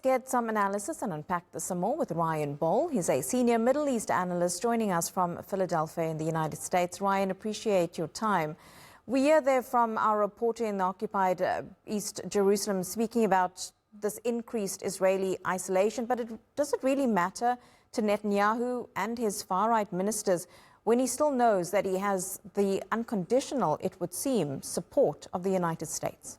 Get some analysis and unpack this some more with Ryan Bohl. He's a senior Middle East analyst joining us from Philadelphia in the United States. Ryan, appreciate your time. We hear there from our reporter in the occupied East Jerusalem speaking about this increased Israeli isolation, but does it really matter to Netanyahu and his far-right ministers when he still knows that he has the unconditional, it would seem, support of the United States?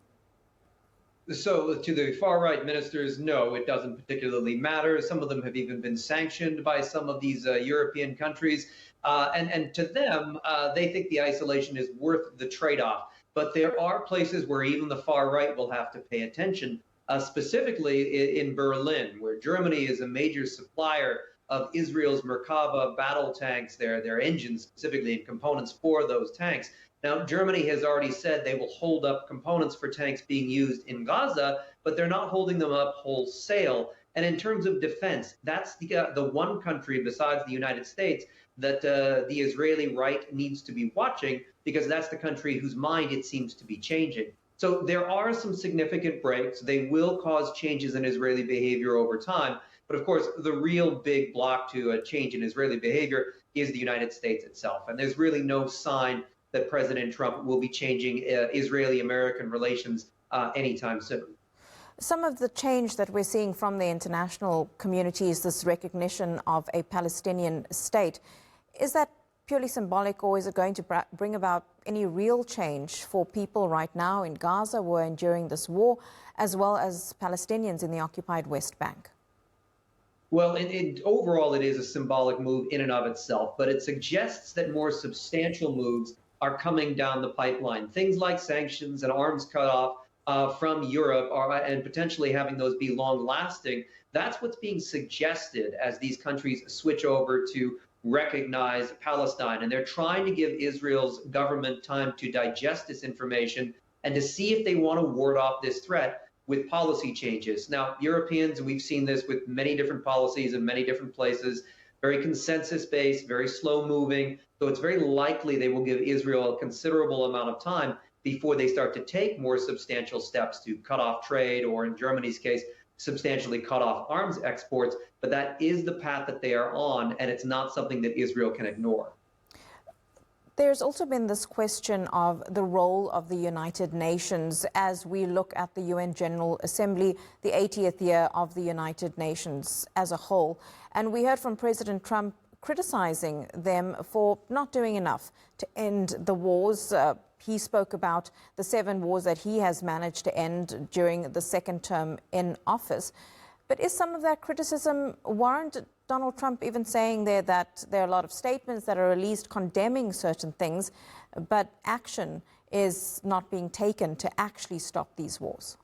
So to the far-right ministers, no, it doesn't particularly matter. Some of them have even been sanctioned by some of these European countries. And to them, they think the isolation is worth the trade-off. But there are places where even the far-right will have to pay attention, specifically in Berlin, where Germany is a major supplier of Israel's Merkava battle tanks, their engines specifically, and components for those tanks. Now, Germany has already said they will hold up components for tanks being used in Gaza, but they're not holding them up wholesale. And in terms of defense, that's the one country besides the United States that the Israeli right needs to be watching, because that's the country whose mind it seems to be changing. So there are some significant breaks. They will cause changes in Israeli behavior over time. But of course, the real big block to a change in Israeli behavior is the United States itself. And there's really no sign that President Trump will be changing Israeli-American relations anytime soon. Some of the change that we're seeing from the international community is this recognition of a Palestinian state. Is that purely symbolic, or is it going to bring about any real change for people right now in Gaza who are enduring this war, as well as Palestinians in the occupied West Bank? Well, overall, it is a symbolic move in and of itself, but it suggests that more substantial moves are coming down the pipeline. Things like sanctions and arms cutoff from Europe and potentially having those be long-lasting. That's what's being suggested as these countries switch over to recognize Palestine. And they're trying to give Israel's government time to digest this information and to see if they want to ward off this threat with policy changes. Now, Europeans, we've seen this with many different policies in many different places, very consensus-based, very slow-moving. So it's very likely they will give Israel a considerable amount of time before they start to take more substantial steps to cut off trade, or in Germany's case, substantially cut off arms exports. But that is the path that they are on, and it's not something that Israel can ignore. There's also been this question of the role of the United Nations as we look at the UN General Assembly, the 80th year of the United Nations as a whole. And we heard from President Trump criticizing them for not doing enough to end the wars. He spoke about the 7 wars that he has managed to end during the second term in office. But is some of that criticism warranted? Donald Trump even saying there that there are a lot of statements that are released condemning certain things, but action is not being taken to actually stop these wars.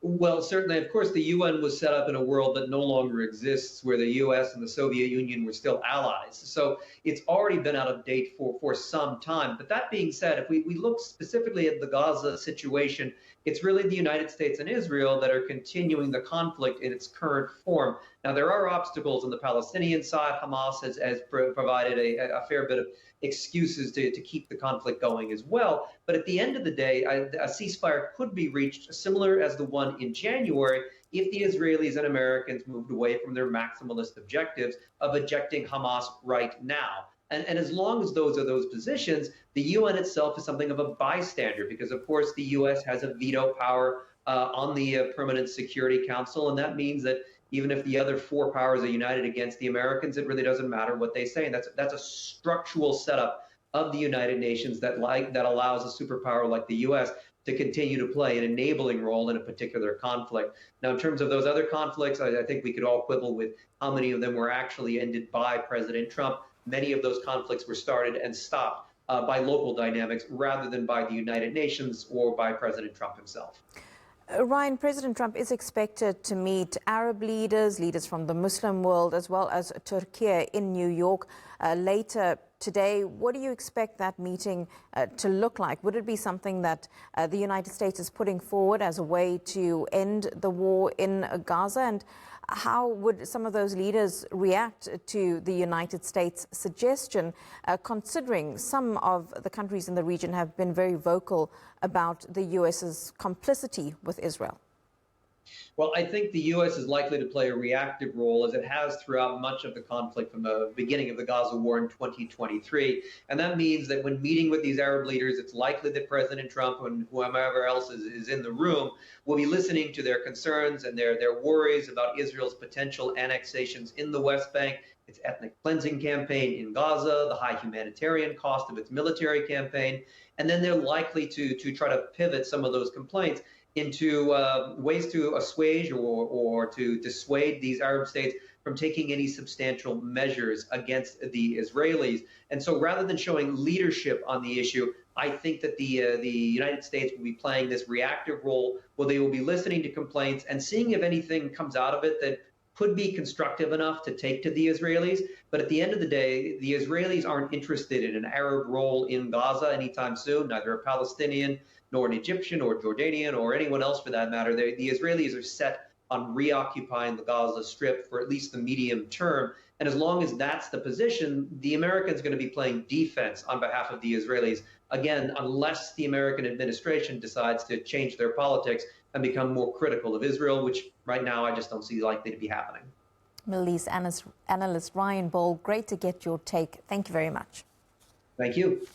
Well, certainly, of course, the UN was set up in a world that no longer exists, where the US and the Soviet Union were still allies. So it's already been out of date for some time. But that being said, if we look specifically at the Gaza situation, it's really the United States and Israel that are continuing the conflict in its current form. Now, there are obstacles on the Palestinian side. Hamas has provided a fair bit of excuses to keep the conflict going as well. But at the end of the day, a ceasefire could be reached, similar as the one in January, if the Israelis and Americans moved away from their maximalist objectives of ejecting Hamas right now. And as long as those are those positions, the UN itself is something of a bystander, because, of course, the U.S. has a veto power on the Permanent Security Council. And that means that even if the other 4 powers are united against the Americans, it really doesn't matter what they say. And that's a structural setup of the United Nations that allows a superpower like the U.S. to continue to play an enabling role in a particular conflict. Now, in terms of those other conflicts, I think we could all quibble with how many of them were actually ended by President Trump. Many of those conflicts were started and stopped by local dynamics rather than by the United Nations or by President Trump himself. Ryan, President Trump is expected to meet Arab leaders, leaders from the Muslim world, as well as Turkey in New York later today. What do you expect that meeting to look like? Would it be something that the United States is putting forward as a way to end the war in Gaza? And how would some of those leaders react to the United States suggestion, considering some of the countries in the region have been very vocal about the U.S.'s complicity with Israel? Well, I think the U.S. is likely to play a reactive role as it has throughout much of the conflict from the beginning of the Gaza war in 2023. And that means that when meeting with these Arab leaders, it's likely that President Trump and whoever else is in the room will be listening to their concerns and their worries about Israel's potential annexations in the West Bank, its ethnic cleansing campaign in Gaza, the high humanitarian cost of its military campaign. And then they're likely to try to pivot some of those complaints into ways to assuage or to dissuade these Arab states from taking any substantial measures against the Israelis. And so rather than showing leadership on the issue, I think that the United States will be playing this reactive role where they will be listening to complaints and seeing if anything comes out of it that could be constructive enough to take to the Israelis. But at the end of the day, the Israelis aren't interested in an Arab role in Gaza anytime soon, neither a Palestinian nor an Egyptian or Jordanian or anyone else for that matter. The Israelis are set on reoccupying the Gaza Strip for at least the medium term. And as long as that's the position, the Americans are going to be playing defense on behalf of the Israelis, again, unless the American administration decides to change their politics and become more critical of Israel, which right now I just don't see likely to be happening. Middle East analyst Ryan Bohl, great to get your take. Thank you very much. Thank you.